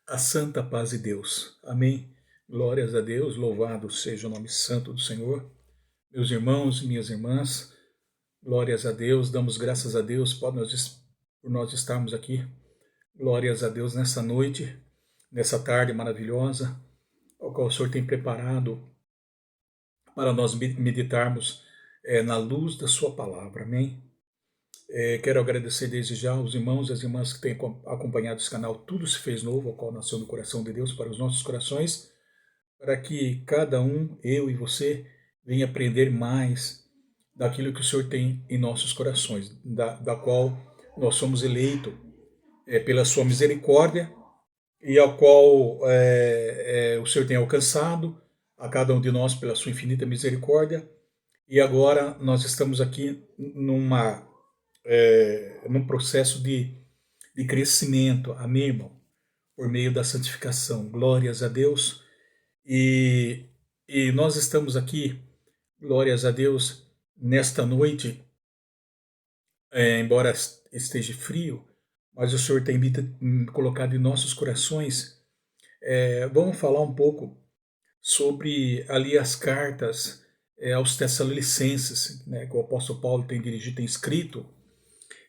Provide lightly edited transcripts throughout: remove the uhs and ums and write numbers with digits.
A santa paz de Deus. Amém. Glórias a Deus, louvado seja o nome santo do Senhor. Meus irmãos e minhas irmãs, glórias a Deus, damos graças a Deus por nós estarmos aqui. Glórias a Deus nessa noite, nessa tarde maravilhosa, ao qual o Senhor tem preparado para nós meditarmos na luz da sua palavra. Amém. Quero agradecer desde já aos irmãos e às irmãs que têm acompanhado esse canal Tudo Se Fez Novo, ao qual nasceu no coração de Deus para os nossos corações, para que cada um, eu e você, venha aprender mais daquilo que o Senhor tem em nossos corações, da qual nós somos eleitos pela sua misericórdia e ao qual o Senhor tem alcançado a cada um de nós pela sua infinita misericórdia. E agora nós estamos aqui num processo de crescimento, amém, irmão? Por meio da santificação. Glórias a Deus. E nós estamos aqui, glórias a Deus, nesta noite, embora esteja frio, mas o Senhor tem colocado em nossos corações. Vamos falar um pouco sobre ali as cartas aos Tessalonicenses, né, que o apóstolo Paulo tem dirigido, tem escrito,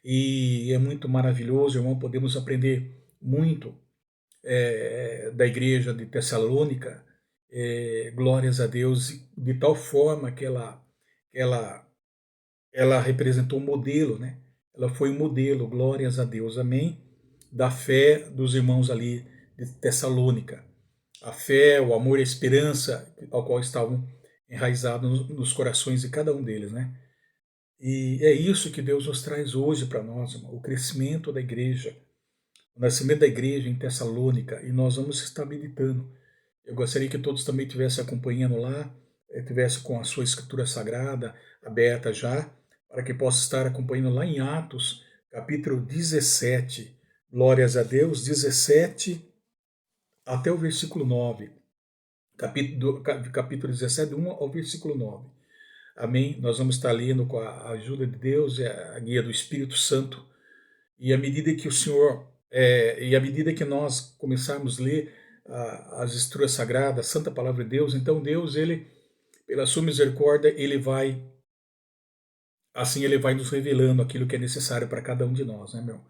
e é muito maravilhoso, irmão, podemos aprender muito da igreja de Tessalônica, glórias a Deus, de tal forma que ela representou um modelo, né? Ela foi um modelo, glórias a Deus, amém, da fé dos irmãos ali de Tessalônica. A fé, o amor e a esperança ao qual estavam enraizados nos corações de cada um deles, né? E é isso que Deus nos traz hoje para nós, irmão, o crescimento da igreja, o nascimento da igreja em Tessalônica, e nós vamos estar meditando. Eu gostaria que todos também estivessem acompanhando lá, estivessem com a sua escritura sagrada aberta já, para que possa estar acompanhando lá em Atos, capítulo 17, glórias a Deus, 17 até o versículo 9. Capítulo 17, 1 ao versículo 9. Amém? Nós vamos estar lendo com a ajuda de Deus e a guia do Espírito Santo. E à medida que o Senhor, e à medida que nós começarmos a ler as Escrituras Sagradas, a Santa Palavra de Deus, então Deus, ele, pela sua misericórdia, ele vai nos revelando aquilo que é necessário para cada um de nós, né, meu?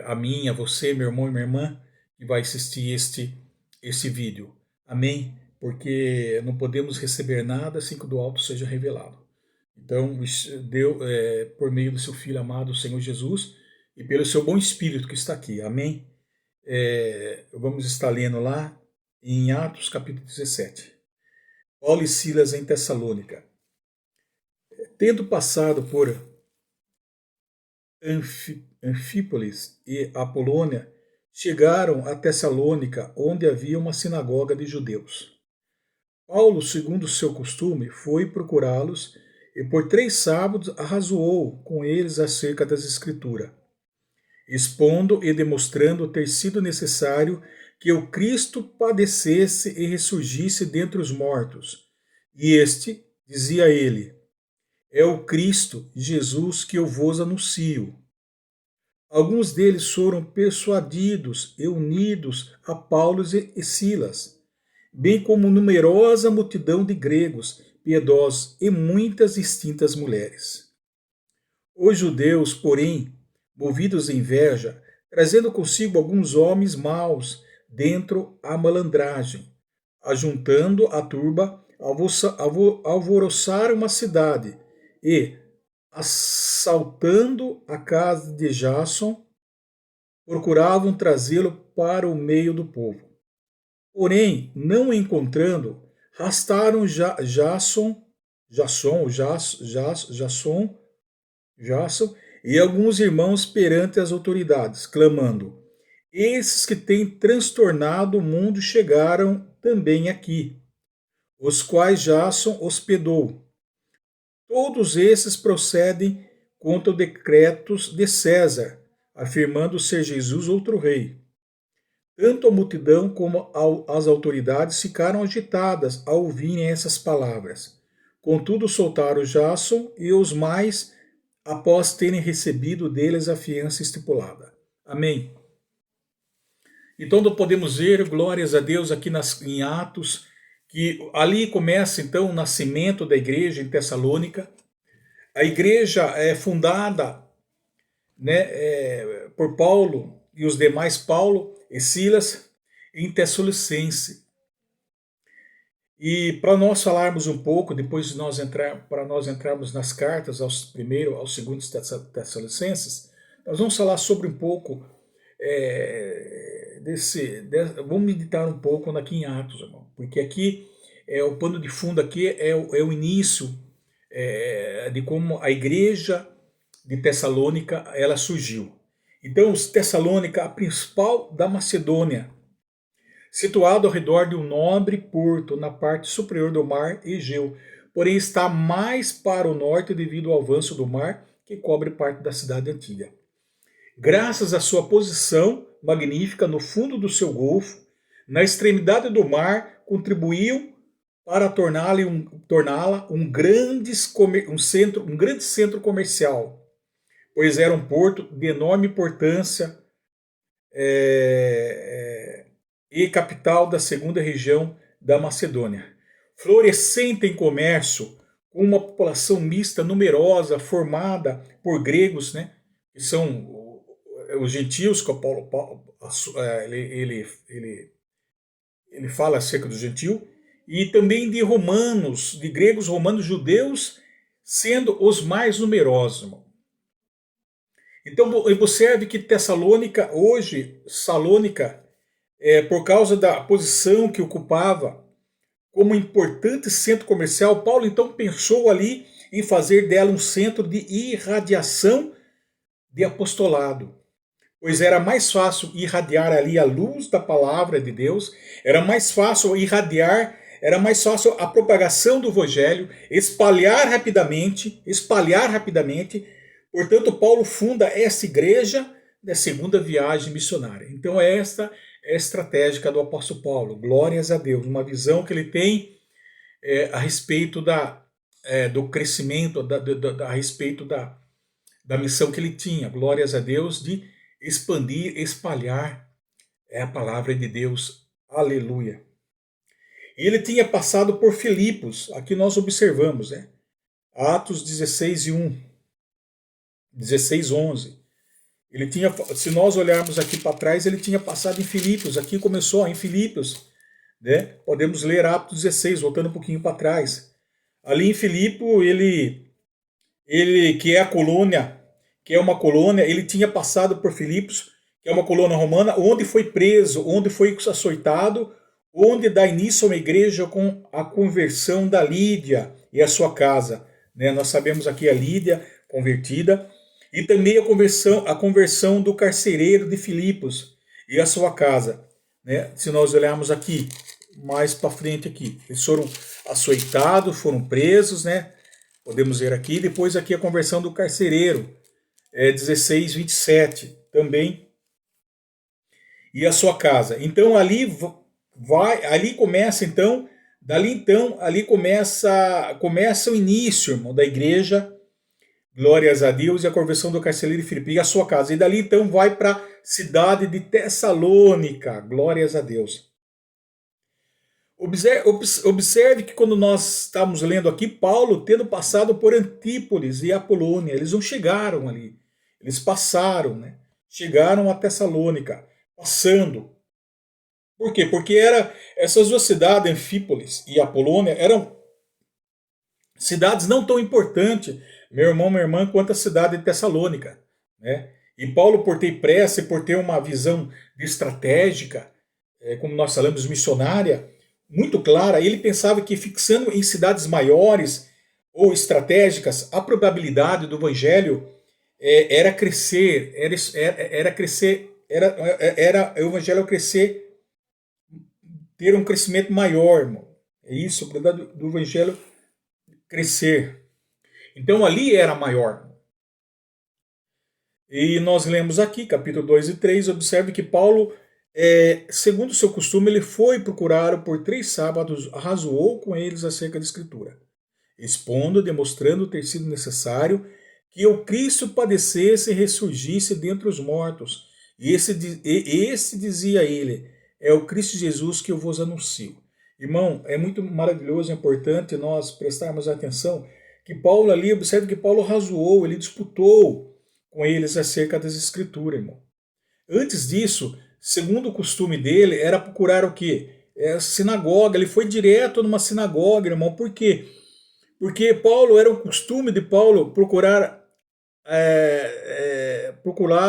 A mim, a você, meu irmão e minha irmã, que vai assistir este vídeo. Amém? Porque não podemos receber nada sem que do alto seja revelado. Então, Deus, por meio do seu Filho amado, o Senhor Jesus, e pelo seu bom Espírito que está aqui. Amém? Vamos estar lendo lá em Atos capítulo 17. Paulo e Silas em Tessalônica. Tendo passado por Anfípolis e Apolônia, chegaram a Tessalônica, onde havia uma sinagoga de judeus. Paulo, segundo o seu costume, foi procurá-los e por 3 sábados arrazoou com eles acerca das Escrituras, expondo e demonstrando ter sido necessário que o Cristo padecesse e ressurgisse dentre os mortos. E este, dizia ele, é o Cristo, Jesus, que eu vos anuncio. Alguns deles foram persuadidos e unidos a Paulo e Silas, bem como numerosa multidão de gregos piedosos e muitas distintas mulheres. Os judeus, porém, movidos de inveja, trazendo consigo alguns homens maus dentro a malandragem, ajuntando a turba, alvoroçaram uma cidade e, assaltando a casa de Jasson, procuravam trazê-lo para o meio do povo. Porém, não o encontrando, rastaram Jasson e alguns irmãos perante as autoridades, clamando: esses que têm transtornado o mundo chegaram também aqui, os quais Jasson hospedou. Todos esses procedem contra os decretos de César, afirmando ser Jesus outro rei. Tanto a multidão como as autoridades ficaram agitadas ao ouvirem essas palavras. Contudo, soltaram Jasson e os mais, após terem recebido deles a fiança estipulada. Amém. Então nós podemos ver, glórias a Deus, aqui em Atos, que ali começa então o nascimento da igreja em Tessalônica. A igreja é fundada, né, por Paulo e os demais, Paulo e Silas, em Tessalonicense. E para nós falarmos um pouco, depois de para nós entrarmos nas cartas aos segundos Tessalonicenses, nós vamos falar sobre um pouco vamos meditar um pouco aqui em Atos, irmão, porque aqui o pano de fundo aqui é o início de como a igreja de Tessalônica ela surgiu. Então, Tessalônica, a principal da Macedônia, situado ao redor de um nobre porto na parte superior do mar Egeu, porém está mais para o norte devido ao avanço do mar que cobre parte da cidade antiga. Graças à sua posição magnífica no fundo do seu golfo, na extremidade do mar, contribuiu para torná-la um grande centro comercial, pois era um porto de enorme importância e capital da segunda região da Macedônia. Florescente em comércio, com uma população mista numerosa, formada por gregos, né, que são os gentios, que ele fala acerca do gentio, e também de romanos, de gregos, romanos, judeus, sendo os mais numerosos. Então, observe que Tessalônica, hoje, Salônica, por causa da posição que ocupava como importante centro comercial, Paulo então pensou ali em fazer dela um centro de irradiação de apostolado, pois era mais fácil irradiar ali a luz da palavra de Deus, era mais fácil a propagação do evangelho, espalhar rapidamente. Portanto, Paulo funda essa igreja da segunda viagem missionária. Então, esta é a estratégia do apóstolo Paulo. Glórias a Deus. Uma visão que ele tem a respeito do crescimento, a respeito da missão que ele tinha. Glórias a Deus, de expandir, espalhar a palavra de Deus. Aleluia. E ele tinha passado por Filipos. Aqui nós observamos, né? Atos 16:11. Ele tinha, se nós olharmos aqui para trás, ele tinha passado em Filipos. Aqui começou em Filipos, né? Podemos ler Atos 16, voltando um pouquinho para trás. Ali em Filipo, ele que é a colônia, que é uma colônia, ele tinha passado por Filipos, que é uma colônia romana, onde foi preso, onde foi açoitado, onde dá início a uma igreja com a conversão da Lídia e a sua casa, né? Nós sabemos aqui a Lídia convertida, e também a conversão do carcereiro de Filipos e a sua casa, né? Se nós olharmos aqui, mais para frente aqui, eles foram açoitados, foram presos, né? Podemos ver aqui, depois aqui a conversão do carcereiro, 16:27 também, e a sua casa. Então ali começa então, ali começa o início, irmão, da igreja. Glórias a Deus, e a conversão do carcereiro de Filipe e a sua casa. E dali então vai para a cidade de Tessalônica. Glórias a Deus. Observe que quando nós estamos lendo aqui, Paulo tendo passado por Antípolis e Apolônia, eles não chegaram ali. Eles passaram, né? Chegaram a Tessalônica, passando. Por quê? Porque essas duas cidades, Anfípolis e Apolônia, eram cidades não tão importantes, meu irmão, minha irmã, quanto a cidade de Tessalônica, né? E Paulo, por ter pressa e por ter uma visão estratégica, como nós falamos, missionária, muito clara, ele pensava que fixando em cidades maiores ou estratégicas, a probabilidade do evangelho era o evangelho crescer, ter um crescimento maior, irmão. É isso, a probabilidade do evangelho crescer. Então ali era maior. E nós lemos aqui, capítulo 2 e 3, observe que Paulo, segundo o seu costume, ele foi procurá-lo por 3 sábados, razoou com eles acerca da Escritura, expondo, demonstrando ter sido necessário que o Cristo padecesse e ressurgisse dentre os mortos, Esse dizia ele, é o Cristo Jesus que eu vos anuncio. Irmão, é muito maravilhoso, é importante nós prestarmos atenção que Paulo ali, observe que Paulo razoou, ele disputou com eles acerca das Escrituras, irmão. Antes disso, segundo o costume dele, era procurar o quê? Sinagoga, ele foi direto numa sinagoga, irmão. Por quê? Porque Paulo, era o costume de Paulo procurar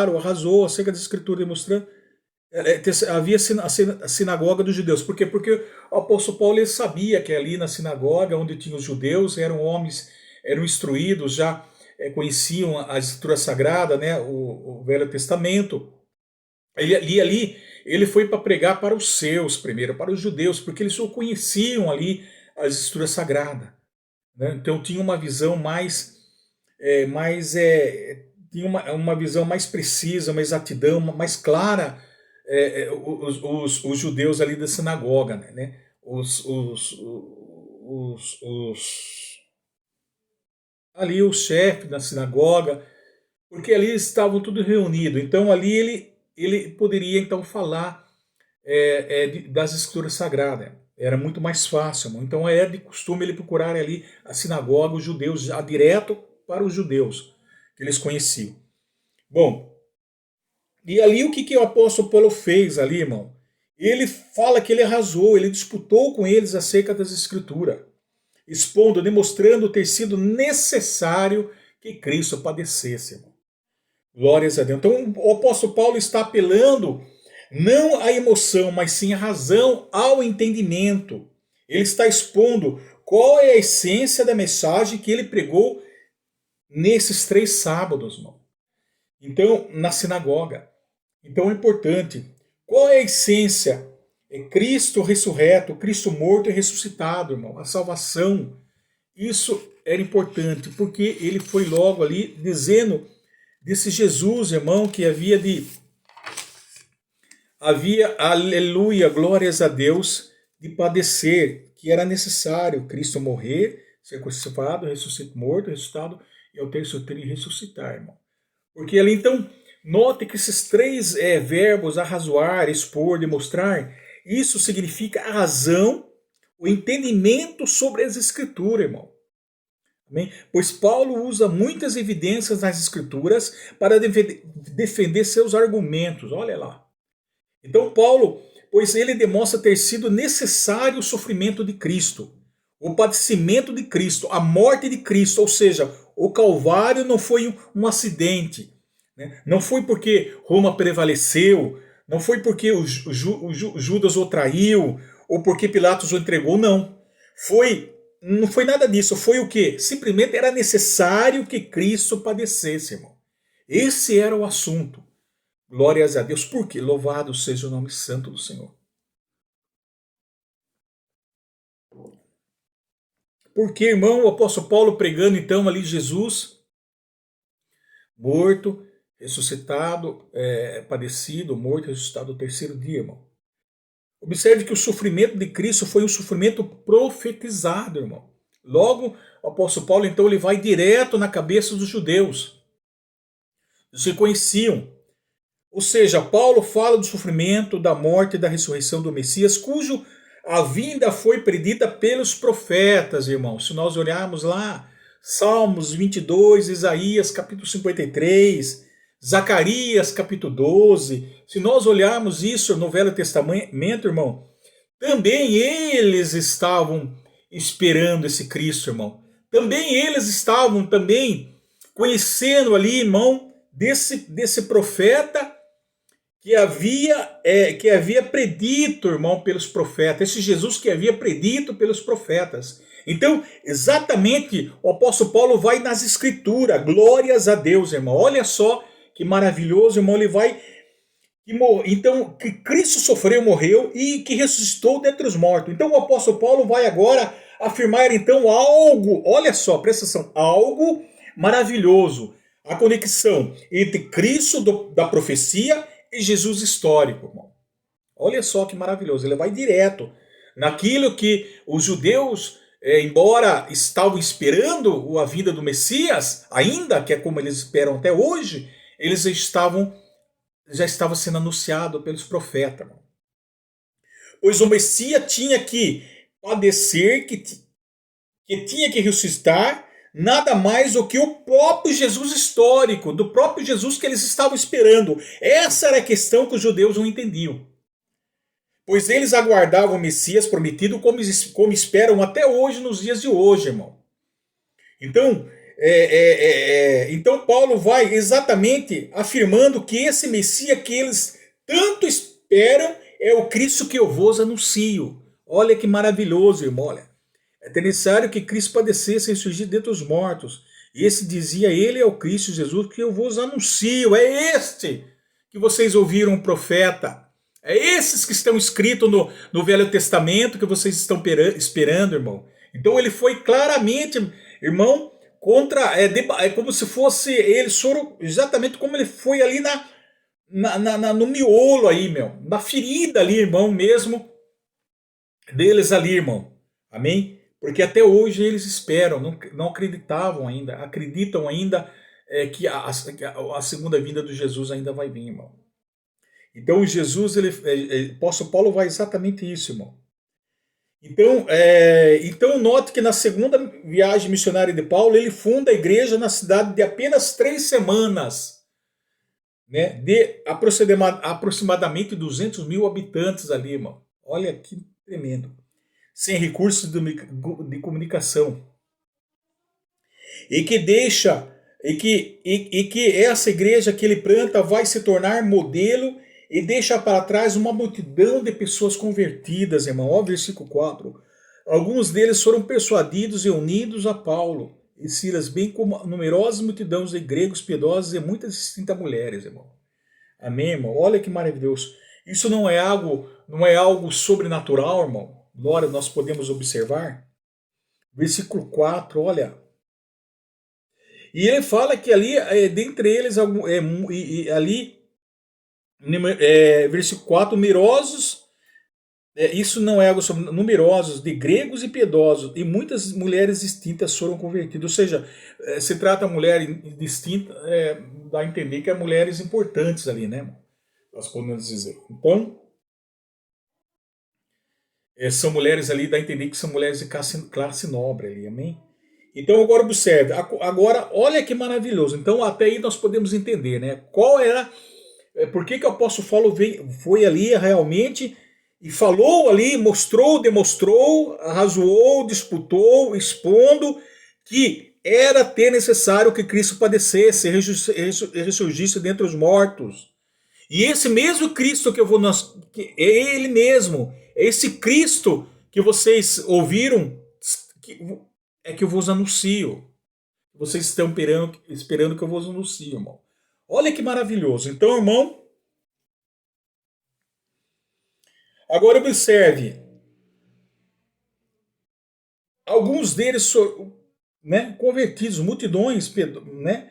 ou arrasou acerca das Escrituras, demonstrando havia a sinagoga dos judeus. Por quê? Porque o apóstolo Paulo ele sabia que ali na sinagoga, onde tinham os judeus, eram homens, eram instruídos, já conheciam a Escritura Sagrada, né, o Velho Testamento. Ele foi para pregar para os seus primeiro, para os judeus, porque eles só conheciam ali as Escrituras Sagradas. Né? Então tinha uma visão tinha uma visão mais precisa, uma exatidão mais clara, os judeus ali da sinagoga, né? Ali os chefes da sinagoga, porque ali estavam tudo reunidos. Então ali ele poderia então falar das Escrituras Sagradas. Era muito mais fácil. Irmão. Então era de costume ele procurar ali a sinagoga, os judeus, já direto para os judeus que eles conheciam. Bom, e ali o que o apóstolo Paulo fez ali, irmão? Ele fala que ele arrasou, ele disputou com eles acerca das Escrituras, expondo, demonstrando ter sido necessário que Cristo padecesse, irmão. Glórias a Deus. Então o apóstolo Paulo está apelando não à emoção, mas sim à razão, ao entendimento. Ele está expondo qual é a essência da mensagem que ele pregou nesses 3 sábados, irmão. Então, na sinagoga. Então é importante. Qual é a essência? É Cristo ressurreto, Cristo morto e ressuscitado, irmão. A salvação. Isso era importante, porque ele foi logo ali dizendo desse Jesus, irmão, que havia, aleluia, glórias a Deus, de padecer, que era necessário Cristo morrer, ser crucificado, morto, ressuscitado, e ao terceiro dia ressuscitar, irmão. Porque ali, então, note que esses 3 verbos, arrazoar, expor, demonstrar, isso significa a razão, o entendimento sobre as Escrituras, irmão. Amém? Pois Paulo usa muitas evidências nas Escrituras para defender seus argumentos, olha lá. Então Paulo, pois ele demonstra ter sido necessário o sofrimento de Cristo, o padecimento de Cristo, a morte de Cristo, ou seja, o Calvário não foi um acidente, né? Não foi porque Roma prevaleceu, não foi porque o Judas o traiu, ou porque Pilatos o entregou, não. Não foi nada disso, foi o quê? Simplesmente era necessário que Cristo padecesse, irmão. Esse era o assunto. Glórias a Deus. Por quê? Louvado seja o nome santo do Senhor. Porque, irmão, o apóstolo Paulo pregando então ali Jesus, morto, ressuscitado, padecido, morto, ressuscitado no terceiro dia, irmão. Observe que o sofrimento de Cristo foi um sofrimento profetizado, irmão. Logo, o apóstolo Paulo, então, ele vai direto na cabeça dos judeus. Eles se conheciam. Ou seja, Paulo fala do sofrimento, da morte e da ressurreição do Messias, cujo a vinda foi predita pelos profetas, irmãos. Se nós olharmos lá, Salmos 22, Isaías capítulo 53, Zacarias capítulo 12, se nós olharmos isso no Velho Testamento, irmão, também eles estavam esperando esse Cristo, irmão. Também eles estavam conhecendo ali, irmão, desse profeta que havia predito, irmão, pelos profetas, esse Jesus que havia predito pelos profetas. Então, exatamente, o apóstolo Paulo vai nas Escrituras, glórias a Deus, irmão. Olha só que maravilhoso, irmão, ele vai... Então, que Cristo sofreu, morreu e que ressuscitou dentre os mortos. Então, o apóstolo Paulo vai agora afirmar, então, algo, olha só, presta atenção, algo maravilhoso. A conexão entre Cristo da profecia e Jesus histórico, irmão. Olha só que maravilhoso. Ele vai direto naquilo que os judeus, embora estavam esperando a vinda do Messias, ainda que é como eles esperam até hoje, eles estavam já estava sendo anunciado pelos profetas, irmão. Pois o Messias tinha que padecer, que tinha que ressuscitar, nada mais do que o próprio Jesus histórico, do próprio Jesus que eles estavam esperando. Essa era a questão que os judeus não entendiam. Pois eles aguardavam o Messias prometido como esperam até hoje, nos dias de hoje, irmão. Então, então Paulo vai exatamente afirmando que esse Messias que eles tanto esperam é o Cristo que eu vos anuncio. Olha que maravilhoso, irmão. Olha. É necessário que Cristo padecesse e surgir dentre os mortos. E esse dizia, ele é o Cristo Jesus que eu vos anuncio. É este que vocês ouviram o profeta. É esses que estão escritos no Velho Testamento que vocês estão esperando, irmão. Então ele foi claramente, irmão, contra. É como se fosse ele, exatamente como ele foi ali no miolo aí, meu. Na ferida ali, irmão, mesmo. Deles ali, irmão. Amém? Porque até hoje eles esperam, não acreditavam ainda, acreditam ainda que a segunda vinda de Jesus ainda vai vir, irmão. Então Jesus, o apóstolo Paulo vai exatamente isso, irmão. Então note que na segunda viagem missionária de Paulo, ele funda a igreja na cidade de apenas 3 semanas, né, de aproximadamente 200 mil habitantes ali, irmão. Olha que tremendo. Sem recursos de comunicação. E que deixa, que essa igreja que ele planta vai se tornar modelo e deixa para trás uma multidão de pessoas convertidas, irmão. Ó, versículo 4. Alguns deles foram persuadidos e unidos a Paulo e Silas, bem como numerosas multidões de gregos piedosos e muitas distintas mulheres, irmão. Amém, irmão? Olha que maravilhoso. Isso não é algo sobrenatural, irmão. Agora nós podemos observar. Versículo 4, olha. E ele fala que ali, dentre eles, versículo 4, numerosos, isso não é algo sobre numerosos, de gregos e piedosos, e muitas mulheres distintas foram convertidas. Ou seja, se trata de mulher distinta, dá a entender que há mulheres importantes ali, né? Nós podemos dizer. Então, são mulheres ali, dá a entender que são mulheres de classe nobre ali, amém? Então agora observe, agora olha que maravilhoso. Então até aí nós podemos entender, né? Qual era, por que o apóstolo Paulo foi ali realmente e falou ali, mostrou, demonstrou, arrazoou, disputou, expondo que era ter necessário que Cristo padecesse e ressurgisse dentre os mortos. E esse mesmo Cristo que é ele mesmo, é esse Cristo que vocês ouviram, que eu vos anuncio. Vocês estão esperando que eu vos anuncie, irmão. Olha que maravilhoso. Então, irmão, agora observe. Alguns deles né, convertidos, multidões, né,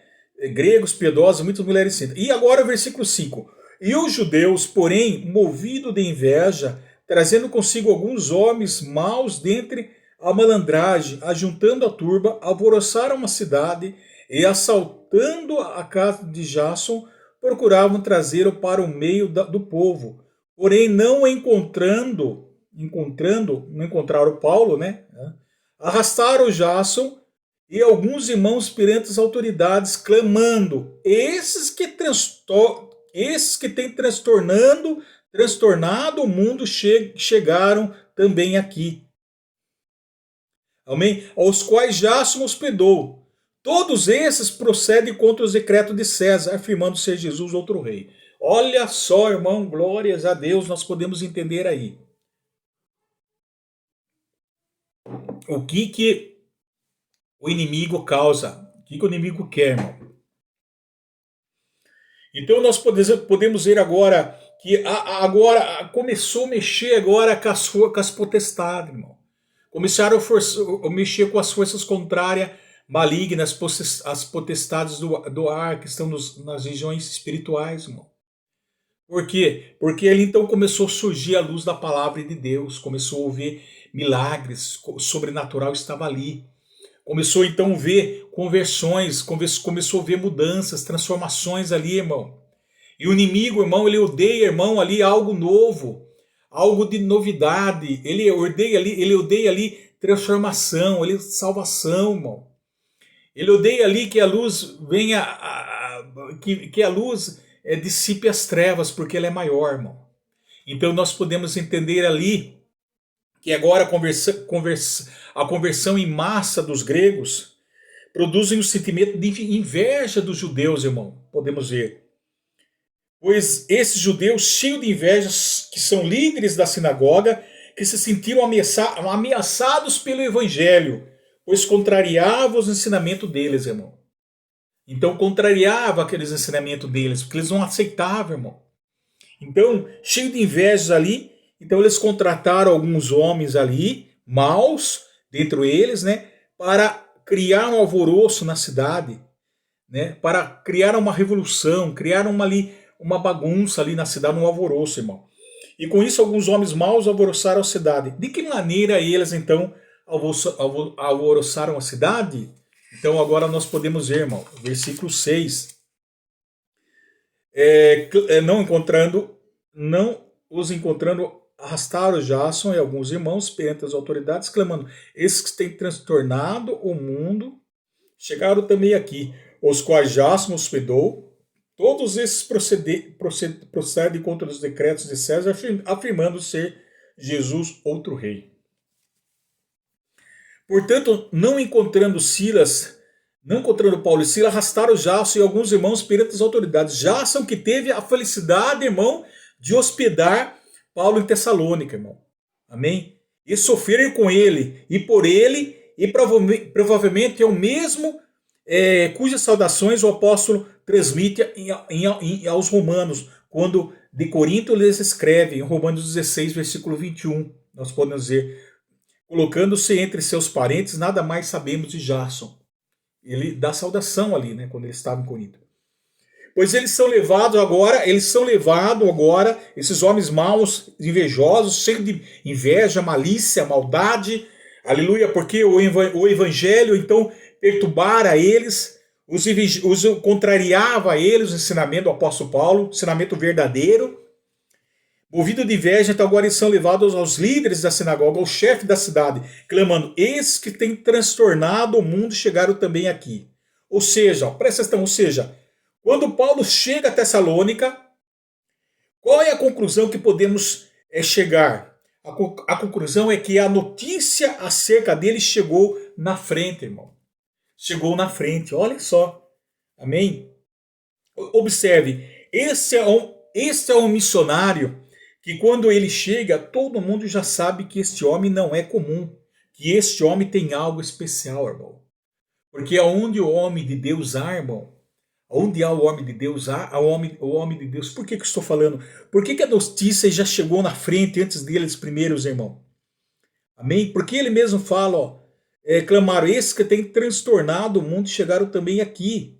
gregos piedosos, muitas mulheres santas. E agora o versículo 5. E os judeus, porém, movidos de inveja, trazendo consigo alguns homens maus dentre a malandragem, ajuntando a turba, alvoroçaram a cidade e, assaltando a casa de Jason, procuravam trazê-lo para o meio do povo. Porém, não encontraram Paulo, né? Arrastaram Jason e alguns irmãos perante as autoridades, clamando: esses que têm transtornado o mundo chegaram também aqui. Amém? Aos quais Jason hospedou. Todos esses procedem contra os decretos de César, afirmando ser Jesus outro rei. Olha só, irmão, glórias a Deus, nós podemos entender aí. O que o inimigo causa? O que o inimigo quer, irmão? Então nós podemos ver agora que agora começou a mexer agora com as potestades, irmão. Começaram a mexer com as forças contrárias, malignas, as potestades do ar que estão nas regiões espirituais, irmão. Por quê? Porque ali então começou a surgir a luz da palavra de Deus, começou a ver milagres, sobrenatural estava ali. Começou então a ver conversões, começou a ver mudanças, transformações ali, irmão. E o inimigo, irmão, ele odeia, irmão, ali algo novo, algo de novidade. Ele odeia ali transformação, ele salvação, irmão. Ele odeia ali que a luz venha, que a luz dissipe as trevas, porque ela é maior, irmão. Então nós podemos entender ali que agora a conversão em massa dos gregos produzem o sentimento de inveja dos judeus, irmão. Podemos ver. Pois esses judeus cheios de inveja, que são líderes da sinagoga, que se sentiram ameaçados pelo evangelho, pois contrariava os ensinamentos deles, irmão. Então contrariava aqueles ensinamentos deles, porque eles não aceitavam, irmão. Então, cheio de invejas ali, então eles contrataram alguns homens ali, maus, dentro eles, né, para criar um alvoroço na cidade, né, para criar uma revolução, criar uma bagunça ali na cidade, um alvoroço, irmão. E com isso alguns homens maus alvoroçaram a cidade. De que maneira eles então alvoroçaram a cidade? Então agora nós podemos ver, irmão, versículo 6. Não os encontrando, arrastaram Jason e alguns irmãos perante as autoridades, clamando: esses que têm transtornado o mundo chegaram também aqui, os quais Jason hospedou. Todos esses procedem contra os decretos de César, afirmando ser Jesus outro rei. Portanto, não encontrando Paulo e Silas, arrastaram Jason e alguns irmãos perante as autoridades. Jason que teve a felicidade, irmão, de hospedar Paulo em Tessalônica, irmão. Amém? E sofreram com ele, e por ele, e provavelmente é o mesmo cujas saudações o apóstolo transmite aos romanos, quando de Corinto lhes escreve, em Romanos 16, versículo 21, nós podemos dizer: colocando-se entre seus parentes, nada mais sabemos de Jason. Ele dá saudação ali, né, quando ele estava em Corinto. Pois eles são levados agora, esses homens maus, invejosos, cheios de inveja, malícia, maldade, aleluia, porque o evangelho então perturbara eles, os contrariava a eles, o ensinamento do apóstolo Paulo, ensinamento verdadeiro. Movido de inveja, então agora eles são levados aos líderes da sinagoga, ao chefe da cidade, clamando: esses que têm transtornado o mundo chegaram também aqui. Ou seja, presta atenção, quando Paulo chega a Tessalônica, qual é a conclusão que podemos chegar? A conclusão é que a notícia acerca dele chegou na frente, irmão. Chegou na frente, olha só. Amém? Observe, esse é um missionário que quando ele chega, todo mundo já sabe que este homem não é comum, que este homem tem algo especial, irmão. Porque aonde o homem de Deus há, irmão, onde há o homem de Deus, há o homem de Deus. Por que eu estou falando? Por que a notícia já chegou na frente antes deles primeiros, irmão? Amém? Porque ele mesmo fala, clamaram: esses que têm transtornado o mundo chegaram também aqui.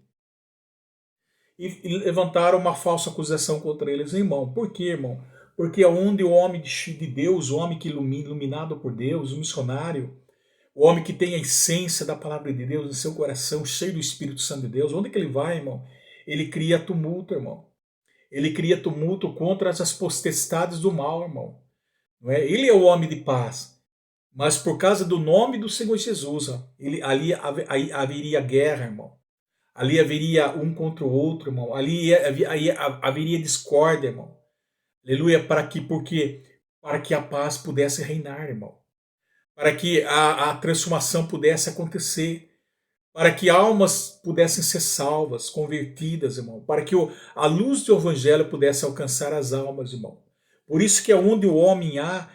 E levantaram uma falsa acusação contra eles, irmão. Por quê, irmão? Porque aonde o homem de Deus, o homem que iluminado por Deus, o missionário, o homem que tem a essência da palavra de Deus em seu coração, cheio do Espírito Santo de Deus, onde que ele vai, irmão? Ele cria tumulto, irmão. Ele cria tumulto contra as potestades do mal, irmão. Não é? Ele é o homem de paz. Mas por causa do nome do Senhor Jesus, ali haveria guerra, irmão. Ali haveria um contra o outro, irmão. Ali haveria discórdia, irmão. Aleluia, para que a paz pudesse reinar, irmão. Para que a transformação pudesse acontecer. Para que almas pudessem ser salvas, convertidas, irmão. Para que a luz do evangelho pudesse alcançar as almas, irmão. Por isso que onde o homem há,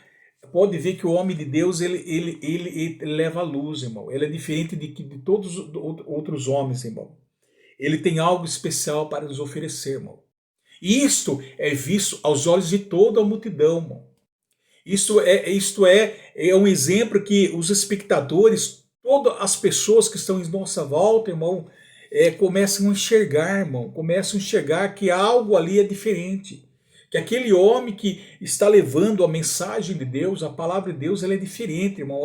pode ver que o homem de Deus, ele leva a luz, irmão. Ele é diferente de todos os outros homens, irmão. Ele tem algo especial para nos oferecer, irmão. E isto é visto aos olhos de toda a multidão, irmão. Isto é um exemplo que os espectadores, todas as pessoas que estão em nossa volta, irmão, começam a enxergar, irmão. Começam a enxergar que algo ali é diferente. Que aquele homem que está levando a mensagem de Deus, a palavra de Deus, ela é diferente, irmão.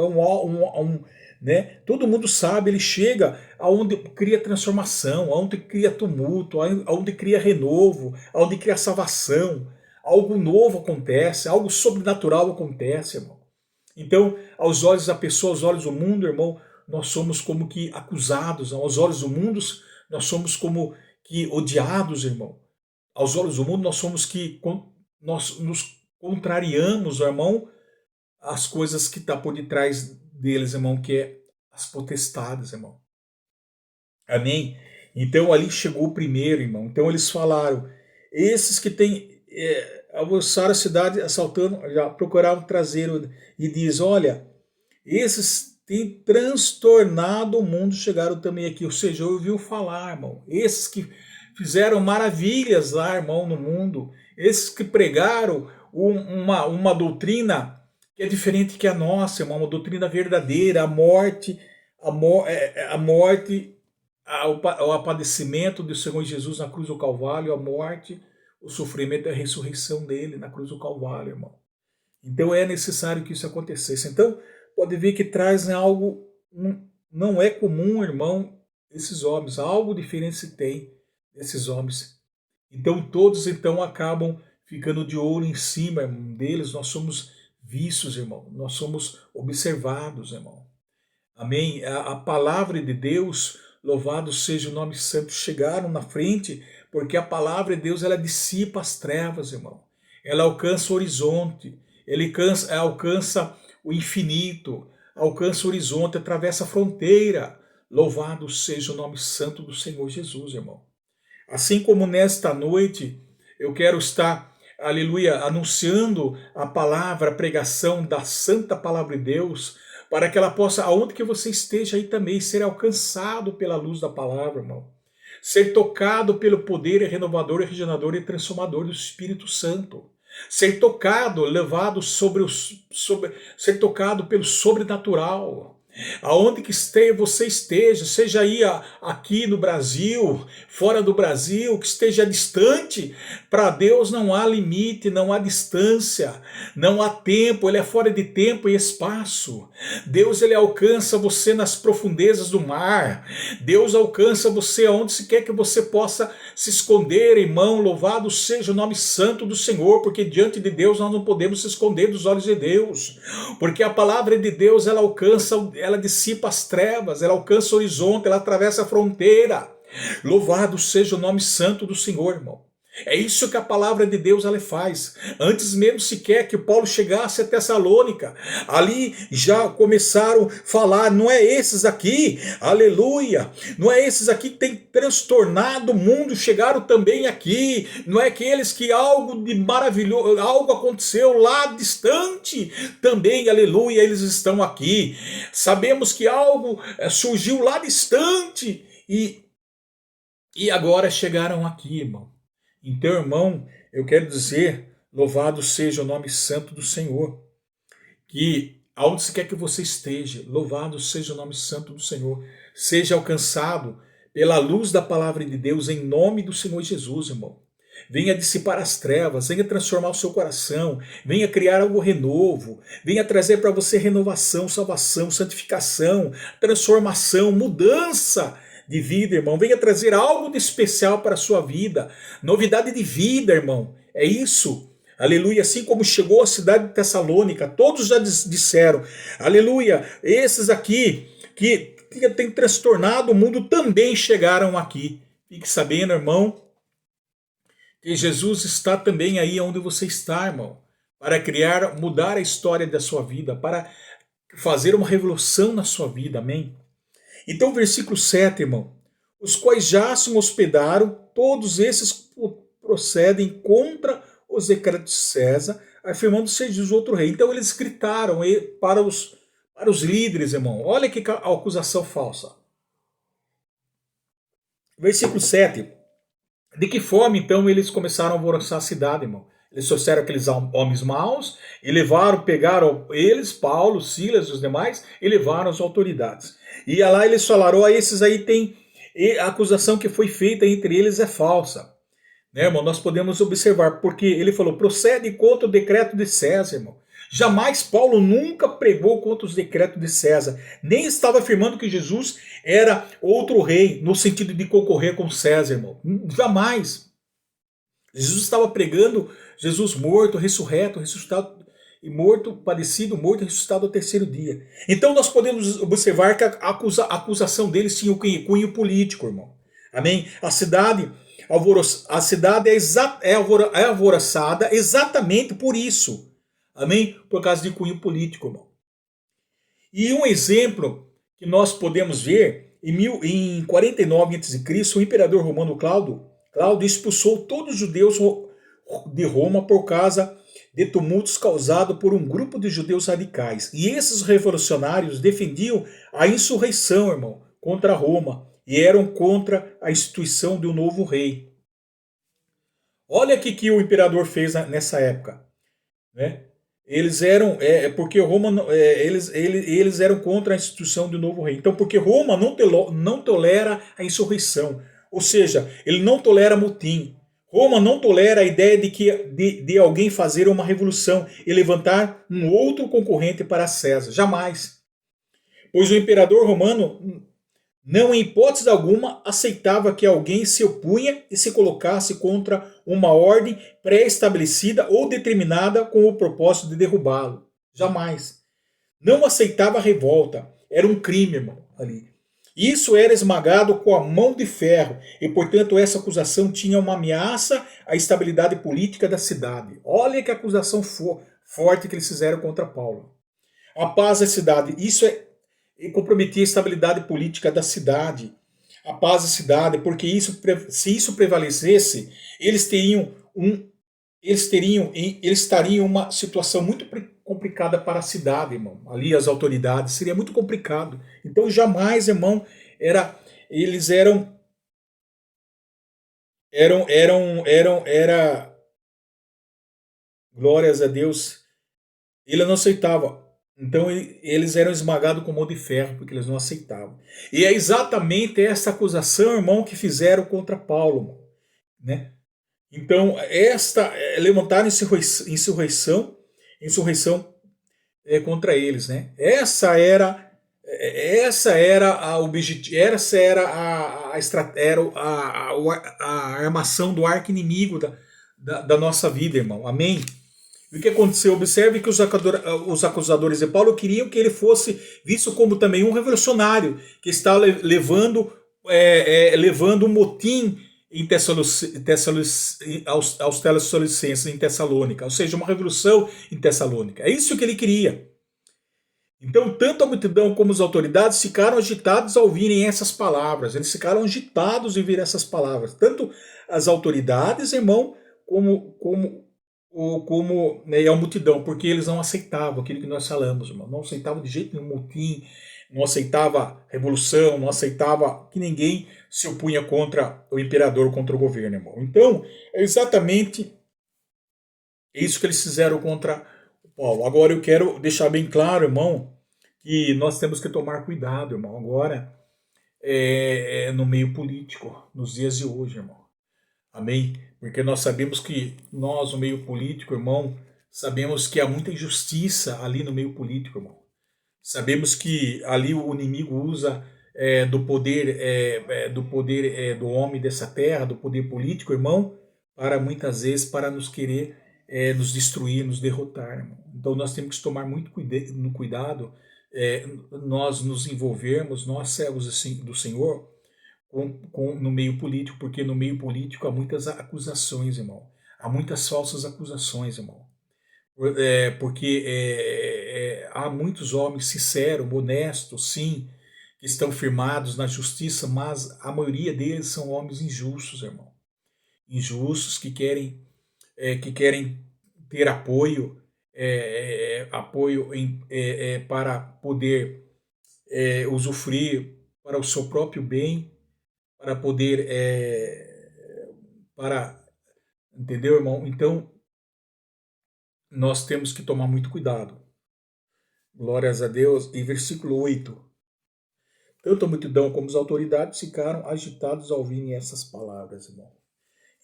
né? Todo mundo sabe, ele chega aonde cria transformação, aonde cria tumulto, aonde cria renovo, aonde cria salvação. Algo novo acontece, algo sobrenatural acontece, irmão. Então, aos olhos da pessoa, aos olhos do mundo, irmão, nós somos como que acusados. Aos olhos do mundo, nós somos como que odiados, irmão. Aos olhos do mundo, nós somos que nós nos contrariamos, irmão, as coisas que estão por detrás deles, irmão, que é as potestades, irmão. Amém? Então ali chegou o primeiro, irmão. Então eles falaram, esses que têm alvoroçaram a cidade, assaltando, já procuraram trazer, e diz, olha, esses têm transtornado o mundo, chegaram também aqui. Ou seja, ouviu falar, irmão. Esses que fizeram maravilhas lá, irmão, no mundo. Esses que pregaram uma doutrina que é diferente que a nossa, irmão, uma doutrina verdadeira, a morte, o padecimento do Senhor Jesus na cruz do Calvário, a morte, o sofrimento e a ressurreição dele na cruz do Calvário, irmão. Então é necessário que isso acontecesse. Então, pode ver que traz algo, não é comum, irmão, esses homens, algo diferente se tem desses homens. Então todos então acabam ficando de olho em cima deles, nós somos vistos, irmão, nós somos observados, irmão. Amém? A palavra de Deus, louvado seja o nome santo, chegaram na frente, porque a palavra de Deus, ela dissipa as trevas, irmão. Ela alcança o horizonte, alcança o infinito, alcança o horizonte, atravessa a fronteira. Louvado seja o nome santo do Senhor Jesus, irmão. Assim como nesta noite, eu quero estar, aleluia, anunciando a palavra, a pregação da santa palavra de Deus, para que ela possa, aonde que você esteja aí também, ser alcançado pela luz da palavra, irmão. Ser tocado pelo poder renovador, regenerador e transformador do Espírito Santo. Ser tocado, levado ser tocado pelo sobrenatural. Aonde que você esteja, seja aí aqui no Brasil, fora do Brasil, que esteja distante, para Deus não há limite, não há distância, não há tempo, Ele é fora de tempo e espaço. Deus, Ele alcança você nas profundezas do mar. Deus alcança você aonde se quer que você possa se esconder, irmão. Louvado seja o nome santo do Senhor, porque diante de Deus nós não podemos se esconder dos olhos de Deus, porque a palavra de Deus, ela alcança, ela dissipa as trevas, ela alcança o horizonte, ela atravessa a fronteira. Louvado seja o nome santo do Senhor, irmão. É isso que a palavra de Deus ela faz. Antes mesmo sequer que Paulo chegasse a Tessalônica, ali já começaram a falar, não é esses aqui, aleluia, não é esses aqui que tem transtornado o mundo, chegaram também aqui, não é aqueles que algo de maravilhoso, algo aconteceu lá distante, também, aleluia, eles estão aqui. Sabemos que algo surgiu lá distante e agora chegaram aqui, irmão. Então, irmão, eu quero dizer, louvado seja o nome santo do Senhor, que aonde se quer que você esteja, louvado seja o nome santo do Senhor, seja alcançado pela luz da palavra de Deus em nome do Senhor Jesus, irmão. Venha dissipar as trevas, venha transformar o seu coração, venha criar algo renovo, venha trazer para você renovação, salvação, santificação, transformação, mudança de vida, irmão. Venha trazer algo de especial para a sua vida, novidade de vida, irmão. É isso. Aleluia. Assim como chegou a cidade de Tessalônica, todos já disseram, aleluia, esses aqui que têm transtornado o mundo também chegaram aqui. Fique sabendo, irmão, que Jesus está também aí onde você está, irmão, para mudar a história da sua vida, para fazer uma revolução na sua vida, amém? Então, versículo 7, irmão, os quais já se hospedaram, todos esses procedem contra os decretos de César, afirmando ser Jesus outro rei. Então, eles gritaram para os líderes, irmão, olha que acusação falsa. Versículo 7, de que forma, então, eles começaram a alvoroçar a cidade, irmão? Eles trouxeram aqueles homens maus e pegaram eles, Paulo, Silas e os demais, e levaram as autoridades. E lá eles falaram, esses aí tem a acusação que foi feita entre eles é falsa. Né, irmão? Nós podemos observar, porque ele falou, procede contra o decreto de César, irmão. Jamais Paulo nunca pregou contra os decretos de César, nem estava afirmando que Jesus era outro rei, no sentido de concorrer com César, irmão. Jamais. Jesus estava pregando Jesus morto, ressurreto, ressuscitado e morto, padecido, morto e ressuscitado ao terceiro dia. Então nós podemos observar que a acusação deles tinha o cunho político, irmão. Amém? A cidade é alvoroçada exatamente por isso. Amém? Por causa de cunho político, irmão. E um exemplo que nós podemos ver, em 49 a.C., o imperador romano Cláudio expulsou todos os judeus de Roma por causa de tumultos causados por um grupo de judeus radicais. E esses revolucionários defendiam a insurreição, irmão, contra Roma e eram contra a instituição de um novo rei. Olha o que o imperador fez nessa época, né? Eles eram, porque Roma, eles eram contra a instituição do novo rei. Então, porque Roma não tolera a insurreição, ou seja, ele não tolera motim. Roma não tolera a ideia de alguém fazer uma revolução e levantar um outro concorrente para César. Jamais. Pois o imperador romano não, em hipótese alguma, aceitava que alguém se opunha e se colocasse contra uma ordem pré-estabelecida ou determinada com o propósito de derrubá-lo. Jamais. Não aceitava a revolta. Era um crime, irmão, ali. Isso era esmagado com a mão de ferro e, portanto, essa acusação tinha uma ameaça à estabilidade política da cidade. Olha que acusação forte que eles fizeram contra Paulo. A paz da cidade. Isso comprometia a estabilidade política da cidade, a paz da cidade, porque se isso prevalecesse, eles estariam em uma situação muito complicada para a cidade, irmão. Ali as autoridades, seria muito complicado. Então jamais, irmão, eles eram glórias a Deus, ele não aceitava. Então eles eram esmagados com mão de ferro, porque eles não aceitavam. E é exatamente essa acusação, irmão, que fizeram contra Paulo, né? Então, levantaram insurreição contra eles, né? Essa era a armação do arqui-inimigo da nossa vida, irmão. Amém? E o que aconteceu? Observe que os acusadores de Paulo queriam que ele fosse visto como também um revolucionário, que está levando um motim aos Tessalonicenses em Tessalônica, ou seja, uma revolução em Tessalônica. É isso que ele queria. Então, tanto a multidão como as autoridades ficaram agitados ao ouvirem essas palavras. Eles ficaram agitados em ouvir essas palavras. Tanto as autoridades, irmão, como né, a multidão, porque eles não aceitavam aquilo que nós falamos, irmão. Não aceitavam de jeito nenhum motim, não aceitava revolução, não aceitava que ninguém se opunha contra o imperador, contra o governo, irmão. Então, é exatamente isso que eles fizeram contra o Paulo. Agora eu quero deixar bem claro, irmão, que nós temos que tomar cuidado, irmão, agora no meio político, nos dias de hoje, irmão. Amém? Porque nós sabemos que nós, no meio político, irmão, sabemos que há muita injustiça ali no meio político, irmão. Sabemos que ali o inimigo usa do poder do homem dessa terra, do poder político, irmão, para muitas vezes para nos querer nos destruir, nos derrotar, irmão. Então nós temos que tomar muito cuidado, nós nos envolvermos, nós servos do Senhor, no meio político, porque no meio político há muitas acusações, irmão. Há muitas falsas acusações, irmão. Porque há muitos homens sinceros, honestos, sim, que estão firmados na justiça, mas a maioria deles são homens injustos, irmão. Injustos que querem ter apoio, para poder usufruir para o seu próprio bem, para poder, entendeu, irmão? Então, nós temos que tomar muito cuidado. Glórias a Deus. E versículo 8. Tanto a multidão como as autoridades ficaram agitados ao ouvirem essas palavras, irmão.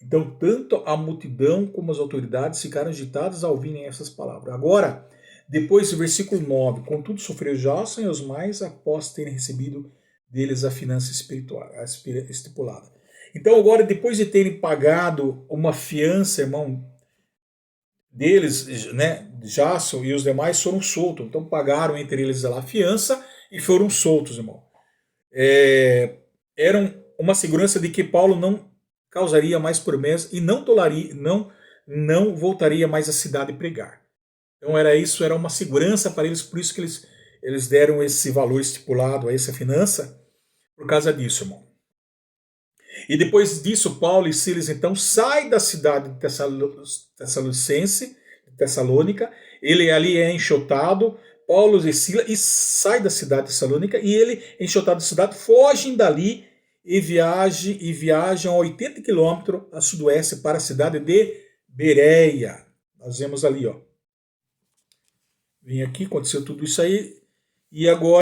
Então, tanto a multidão como as autoridades ficaram agitadas ao ouvirem essas palavras. Agora, Depois, versículo 9: contudo sofreu Jason e os mais após terem recebido deles a finança espiritual, estipulada. Então agora, depois de terem pagado uma fiança, irmão, deles, né, Jason e os demais foram soltos. Então pagaram entre eles a fiança e foram soltos, irmão. Eram uma segurança de que Paulo não causaria mais promessas e não voltaria mais à cidade pregar. Então era uma segurança para eles, por isso que eles deram esse valor estipulado a essa finança, por causa disso, irmão. E depois disso, Paulo e Silas então saem da cidade de Tessalônica, ele ali é enxotado, Paulo e Silas, e sai da cidade de Tessalônica, e ele, enxotado da cidade, fogem dali e viajam a 80 quilômetros a sudoeste para a cidade de Bereia. Nós vemos ali, ó. Vim aqui, aconteceu tudo isso aí, e agora